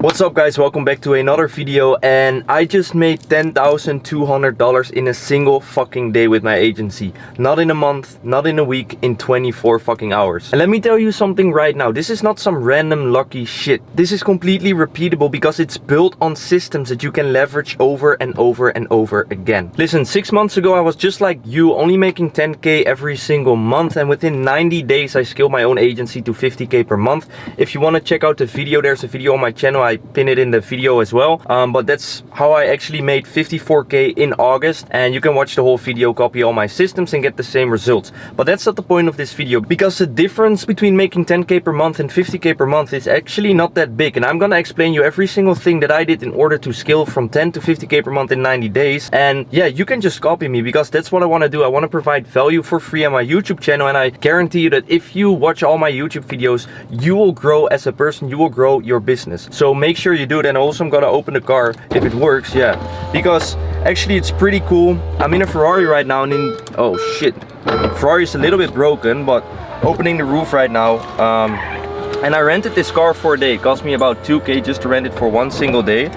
What's up guys, welcome back to another video, and I just made $10,200 in a single fucking day with my agency. Not in a month, not in a week, in 24 fucking hours. And let me tell you something right now, this is not some random lucky shit. This is completely repeatable because it's built on systems that you can leverage over and over and over again. Listen, 6 months ago I was just like you, only making 10k every single month, and within 90 days I scaled my own agency to 50k per month. If you want to check out the video, there's a video on my channel, I pin it in the video as well, but that's how I actually made 54k in August, and you can watch the whole video, copy all my systems and get the same results. But that's not the point of this video, because the difference between making 10k per month and 50k per month is actually not that big, and I'm gonna explain you every single thing that I did in order to scale from 10 to 50k per month in 90 days. And yeah, you can just copy me, because that's what I want to do. I want to provide value for free on my YouTube channel, and I guarantee you that if you watch all my YouTube videos, you will grow as a person, you will grow your business. So make sure you do it. And also I'm gonna open the car if it works, yeah, because actually it's pretty cool. I'm in a Ferrari right now, and oh shit, Ferrari is a little bit broken, but opening the roof right now. And I rented this car for a day. It cost me about 2k just to rent it for one single day.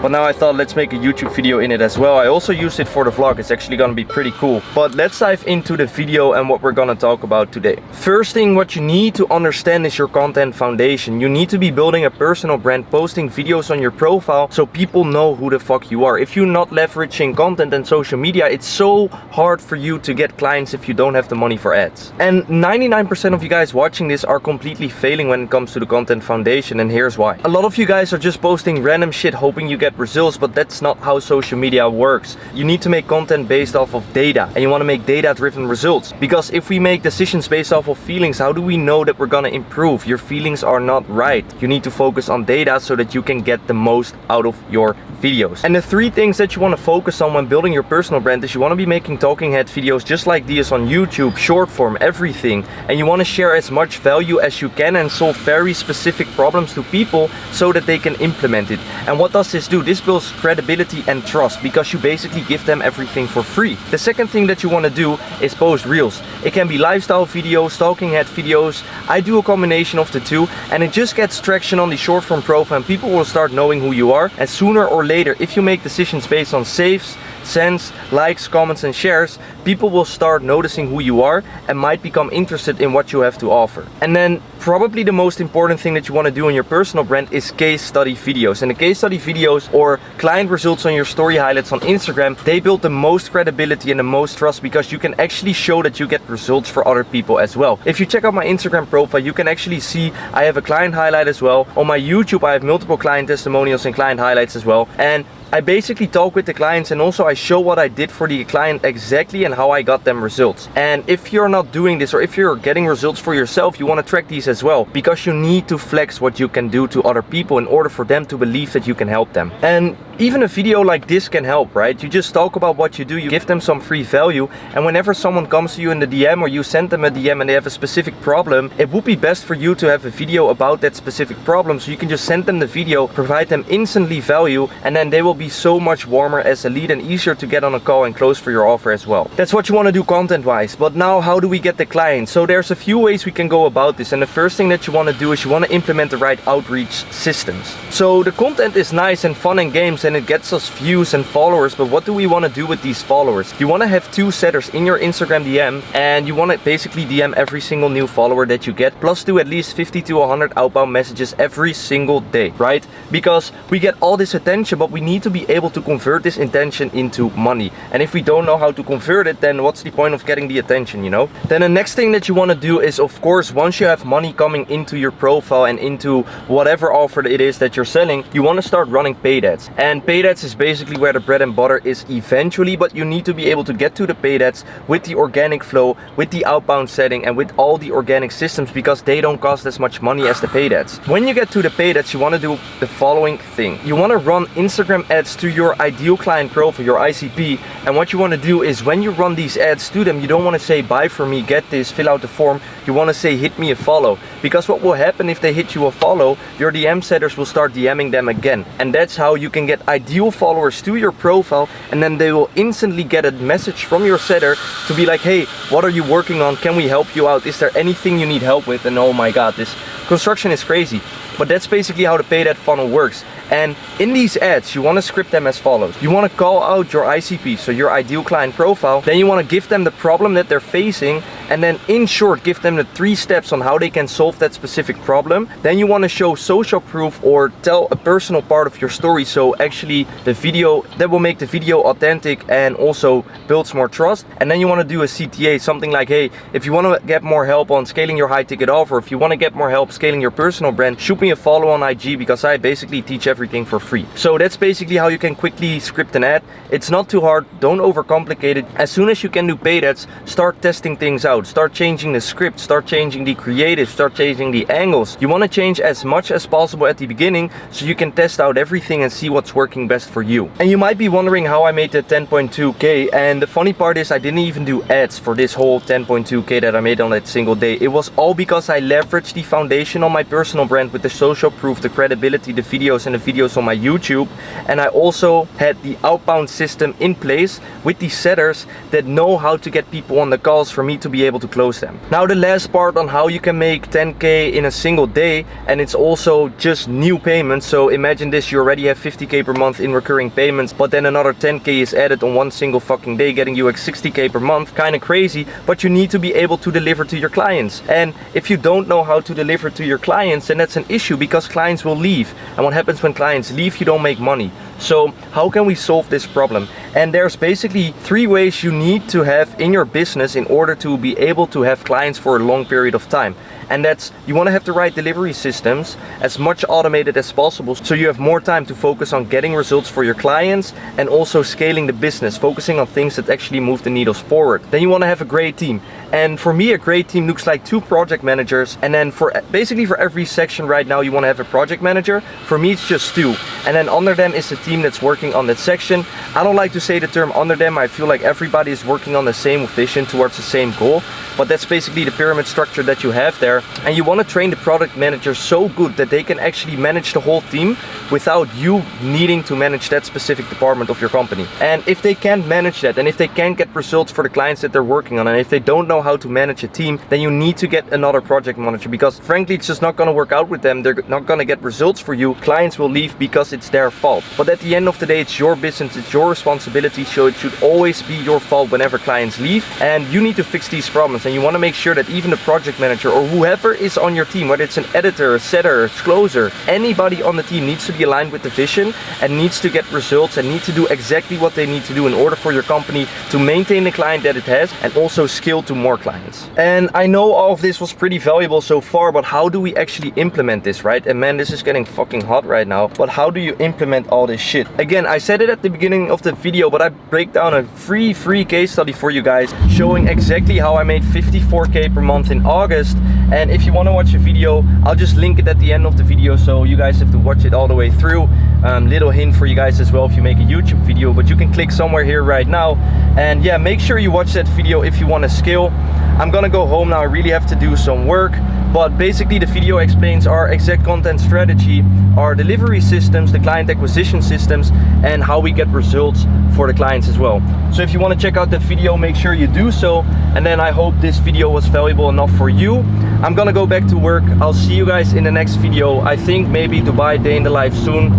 But now I thought, let's make a YouTube video in it as well. I also used it for the vlog. It's actually gonna be pretty cool. But let's dive into the video and what we're gonna talk about today. First thing, what you need to understand is your content foundation. You need to be building a personal brand, posting videos on your profile so people know who the fuck you are. If you're not leveraging content and social media, it's so hard for you to get clients if you don't have the money for ads. And 99% of you guys watching this are completely failing when it comes to the content foundation, and here's why. A lot of you guys are just posting random shit hoping you get results, but that's not how social media works. You need to make content based off of data, and you want to make data driven results, because if we make decisions based off of feelings, how do we know that we're gonna improve? Your feelings are not right. You need to focus on data so that you can get the most out of your videos. And the 3 things that you want to focus on when building your personal brand is you want to be making talking head videos just like these on YouTube, short form, everything, and you want to share as much value as you can and solve very specific problems to people so that they can implement it. And what does this do? This builds credibility and trust, because you basically give them everything for free. The second thing that you want to do is post reels. It can be lifestyle videos, talking head videos. I do a combination of the two, and it just gets traction on the short form profile, and people will start knowing who you are. And sooner or later, if you make decisions based on saves, sends, likes, comments and shares, people will start noticing who you are and might become interested in what you have to offer. And then probably the most important thing that you want to do in your personal brand is case study videos. And the case study videos or client results on your story highlights on Instagram, they build the most credibility and the most trust, because you can actually show that you get results for other people as well. If you check out my Instagram profile, you can actually see I have a client highlight as well. On my YouTube, I have multiple client testimonials and client highlights as well. And I basically talk with the clients, and also I show what I did for the client exactly and how I got them results. And if you're not doing this, or if you're getting results for yourself, you want to track these as well, because you need to flex what you can do to other people in order for them to believe that you can help them. And even a video like this can help, right? You just talk about what you do, you give them some free value, and whenever someone comes to you in the DM or you send them a DM and they have a specific problem, it would be best for you to have a video about that specific problem, so you can just send them the video, provide them instantly value, and then they will be so much warmer as a lead and easier to get on a call and close for your offer as well. That's what you want to do content wise. But now, how do we get the client? So there's a few ways we can go about this, and the first thing that you want to do is you want to implement the right outreach systems. So the content is nice and fun and games, and it gets us views and followers, but what do we want to do with these followers? You want to have 2 setters in your Instagram DM, and you want to basically DM every single new follower that you get, plus do at least 50 to 100 outbound messages every single day, right? Because we get all this attention, but we need to be able to convert this intention into money. And if we don't know how to convert it, then what's the point of getting the attention, you know? Then the next thing that you want to do is, of course, once you have money coming into your profile and into whatever offer it is that you're selling, you want to start running paid ads. And paid ads is basically where the bread and butter is eventually, but you need to be able to get to the paid ads with the organic flow, with the outbound setting, and with all the organic systems, because they don't cost as much money as the paid ads. When you get to the paid ads, you want to do the following thing. You want to run Instagram ads to your ideal client profile, your ICP, and what you want to do is when you run these ads to them, you don't want to say buy from me, get this, fill out the form. You want to say hit me a follow, because what will happen if they hit you a follow, your DM setters will start DMing them again, and that's how you can get ideal followers to your profile, and then they will instantly get a message from your setter to be like, hey, what are you working on? Can we help you out? Is there anything you need help with? And oh my god, this construction is crazy. But that's basically how the paid ad funnel works. And in these ads, you want to script them as follows. You want to call out your ICP, so your ideal client profile. Then you want to give them the problem that they're facing, and then in short, give them the 3 steps on how they can solve that specific problem. Then you want to show social proof or tell a personal part of your story. So actually the video that will make the video authentic and also builds more trust. And then you want to do a CTA, something like, hey, if you want to get more help on scaling your high ticket offer, if you want to get more help scaling your personal brand, shoot me a follow on IG, because I basically teach everything for free. So that's basically how you can quickly script an ad. It's not too hard, don't overcomplicate it. As soon as you can do paid ads, start testing things out, start changing the script, start changing the creative, start changing the angles. You want to change as much as possible at the beginning so you can test out everything and see what's working best for you. And you might be wondering how I made the 10.2k, and the funny part is I didn't even do ads for this whole 10.2k that I made on that single day. It was all because I leveraged the foundation on my personal brand with the social proof, the credibility, the videos and the videos on my YouTube, and I also had the outbound system in place with the setters that know how to get people on the calls for me to be able to close them. Now the last part on how you can make 10k in a single day, and it's also just new payments. So imagine this, you already have 50k per month in recurring payments, but then another 10k is added on one single fucking day, getting you like 60k per month. Kind of crazy, but you need to be able to deliver to your clients. And if you don't know how to deliver to your clients, then that's an issue, because clients will leave. And what happens when clients leave? You don't make money. So how can we solve this problem? And there's basically 3 ways you need to have in your business in order to be able to have clients for a long period of time. And that's, you want to have the right delivery systems, as much automated as possible, so you have more time to focus on getting results for your clients and also scaling the business, focusing on things that actually move the needles forward. Then you want to have a great team. And for me, a great team looks like 2 project managers, and then for basically for every section right now you want to have a project manager. For me it's just 2, and then under them is a team that's working on that section. I don't like to say the term under them. I feel like everybody is working on the same vision towards the same goal, but that's basically the pyramid structure that you have there. And you want to train the product manager so good that they can actually manage the whole team without you needing to manage that specific department of your company. And if they can't manage that, and if they can't get results for the clients that they're working on, and if they don't know how to manage a team, then you need to get another project manager, because frankly it's just not going to work out with them. They're not going to get results for you. Clients will leave because it's their fault. But at the end of the day, it's your business, it's your responsibility, so it should always be your fault whenever clients leave, and you need to fix these problems. And you want to make sure that even the project manager or whoever is on your team, whether it's an editor, a setter, a closer, anybody on the team needs to be aligned with the vision and needs to get results and need to do exactly what they need to do in order for your company to maintain the client that it has and also scale to more clients. And I know all of this was pretty valuable so far, but how do we actually implement this, right? And man, this is getting fucking hot right now, but how do you implement all this shit? Again, I said it at the beginning of the video, but I break down a free case study for you guys showing exactly how I made 54k per month in August. And if you want to watch a video, I'll just link it at the end of the video, so you guys have to watch it all the way through. Little hint for you guys as well if you make a YouTube video, but you can click somewhere here right now. And yeah, make sure you watch that video if you want to scale. I'm gonna go home now, I really have to do some work. But basically the video explains our exact content strategy, our delivery systems, the client acquisition systems, and how we get results for the clients as well. So if you want to check out that video, make sure you do so. And then I hope this video was valuable enough for you. I'm gonna go back to work. I'll see you guys in the next video. I think maybe Dubai day in the life soon.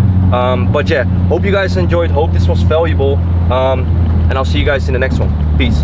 But yeah, hope you guys enjoyed, hope this was valuable. And I'll see you guys in the next one. Peace.